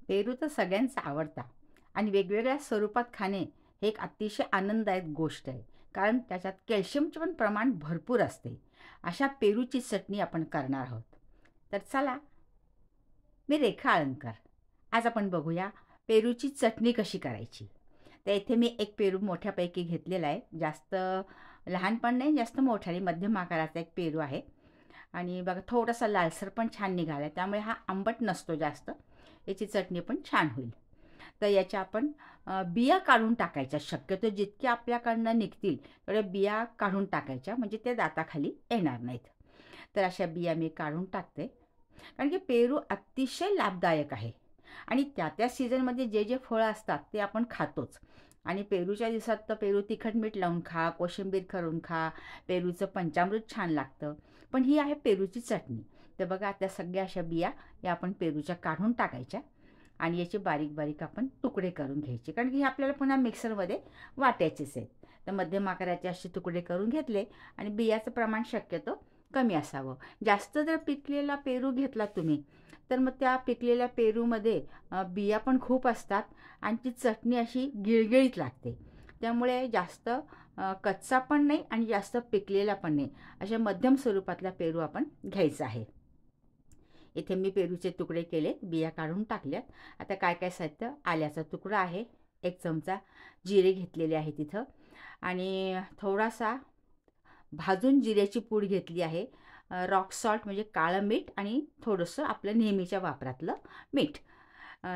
पेरू तर सगळ्यांचा आवडता आणि वेगवेगळ्या स्वरूपात खाणे हे एक अतिशय आनंददायक गोष्ट आहे. कारण त्याच्यात कॅल्शियमचे पण प्रमाण भरपूर असते. अशा पेरूची चटणी आपण करणार आहोत. तर चला, मी रेखा आळंदकर. आज आपण बघूया पेरूची चटणी कशी करायची. तर इथे मी एक पेरू मोठ्यापैकी घेतलेला आहे. जास्त लहान पण नाही, जास्त मोठा नाही, मध्यम आकाराचा एक पेरू आहे. आणि बघा थोडासा लालसर पण छान निघाला आहे, त्यामुळे हा आंबट नसतो जास्त. याची चटणी पण छान होईल. तर याच्या आपण बिया काढून टाकायच्या. शक्यतो जितक्या आपल्याकडनं निघतील तेवढ्या बिया काढून टाकायच्या, म्हणजे ते दाताखाली येणार नाहीत. तर अशा बिया मी काढून टाकते. कारण की पेरू अतिशय लाभदायक आहे आणि त्या त्या सीझनमध्ये जे जे फळं असतात ते आपण खातोच. आणि पेरूच्या दिवसात तर पेरू तिखट मीठ लावून खा, कोशिंबीर करून खा, पेरूचं पंचामृत छान लागतं. पण ही आहे पेरूची चटणी. तर बघा त्या सगळ्या अशा बिया या आपण पेरूच्या काढून टाकायच्या आणि याचे बारीक बारीक आपण तुकडे करून घ्यायचे, कारण की हे आपल्याला पुन्हा मिक्सरमध्ये वाटायचेच आहेत. तर मध्यम आकाराचे असे तुकडे करून घेतले आणि बियाचं प्रमाण शक्यतो कमी असावं. जास्त जर पिकलेला पेरू घेतला तुम्ही तर मग त्या पिकलेल्या पेरूमध्ये बिया पण खूप असतात आणि ती चटणी अशी गिळगिळीत लागते. त्यामुळे जास्त कच्चा पण नाही आणि जास्त पिकलेला पण नाही, अशा मध्यम स्वरूपातला पेरू आपण घ्यायचा आहे. इथे मी पेरूचे तुकडे केले, बिया काढून टाकल्यात. आता काय काय साहित्य: आल्याचा तुकडा आहे, 1 चमचा जिरे घेतलेले आहे तिथं, आणि थोडासा भाजून जिऱ्याची पूड घेतली आहे, रॉक सॉल्ट म्हणजे काळं मीठ, आणि थोडंसं आपलं नेहमीच्या वापरातलं मीठ.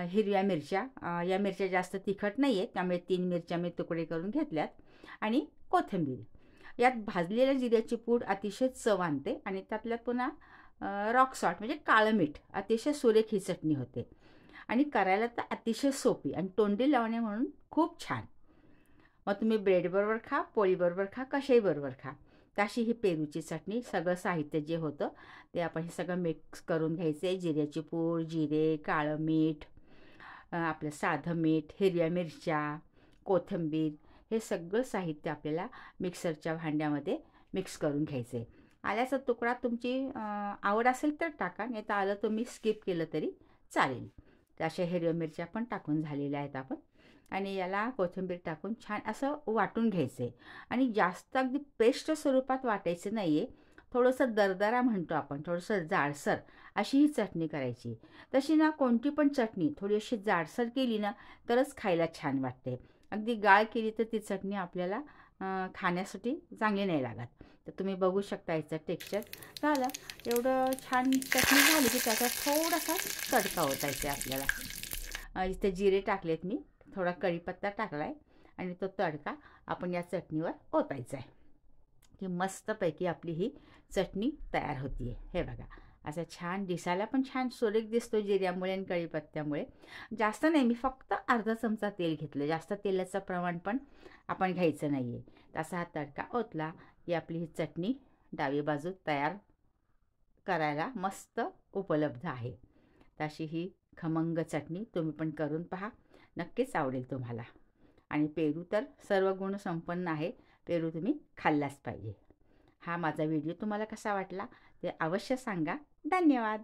हिरव्या मिरच्या, या मिरच्या जास्त तिखट नाही आहेत त्यामुळे 3 मिरच्या मी तुकडे करून घेतल्यात, आणि कोथिंबीर. यात भाजलेल्या जिऱ्याची पूड अतिशय चव आणते आणि त्यातल्यात पुन्हा रॉक सॉल्ट म्हणजे काळं मीठ. अतिशय सुरेख ही चटणी होते आणि करायला तर अतिशय सोपी आणि तोंडी लावणे म्हणून खूप छान. मग तुम्ही ब्रेडबरोबर खा, पोळीबरोबर खा, कशाही बरोबर खा. तशी ही पेरूची चटणी. सगळं साहित्य जे होतं ते आपण हे सगळं मिक्स करून घ्यायचे. जिऱ्याची पूड, जिरे, काळं मीठ, आपलं साधं मीठ, हिरव्या मिरच्या, कोथिंबीर, हे सगळं साहित्य आपल्याला मिक्सरच्या भांड्यामध्ये मिक्स करून घ्यायचे. आल्याचा तुकडा तुमची आवड असेल तर टाका, नाही तर आलं तुम्ही स्किप केलं तरी चालेल. तर अशा हिरव्या मिरच्या पण टाकून झालेल्या आहेत आपण, आणि याला कोथिंबीर टाकून छान असं वाटून घ्यायचं आहे. आणि जास्त अगदी पेस्ट स्वरूपात वाटायचं नाही आहे, थोडंसं दरदरा म्हणतो आपण, थोडंसं जाडसर अशी ही चटणी करायची. तशी ना कोणती पण चटणी थोडी अशी जाडसर केली ना तरच खायला छान वाटते. अगदी गाळ केली तर ती चटणी आपल्याला खाण्यासाठी चांगली नाही लागत. तर तुम्ही बघू शकता याचं टेक्स्चर झालं. एवढं छान चटणी झाली की त्याच्यात थोडासा तडका ओतायचा आहे आपल्याला. इथे जिरे टाकलेत मी, थोडा कढीपत्ता टाकला आहे, आणि तो तडका आपण या चटणीवर ओतायचा आहे की मस्तपैकी आपली ही चटणी तयार होती आहे. हे बघा, असं छान दिसायला पण छान सुरेख दिसतो जिऱ्यामुळे आणि कढीपत्त्यामुळे. जास्त नाही, मी फक्त अर्धा चमचा तेल घेतलं, जास्त तेलाचं प्रमाण पण आपण घ्यायचं नाही आहे. तसा हा तडका ओतला की आपली ही चटणी डावी बाजू तयार करायला मस्त उपलब्ध आहे. तशी ही खमंग चटणी तुम्ही पण करून पहा, नक्कीच आवडेल तुम्हाला. आणि पेरू तर सर्व गुण संपन्न आहे, पेरू तुम्ही खाल्लाच पाहिजे. हा माझा व्हिडिओ तुम्हाला कसा वाटला ते अवश्य सांगा. धन्यवाद.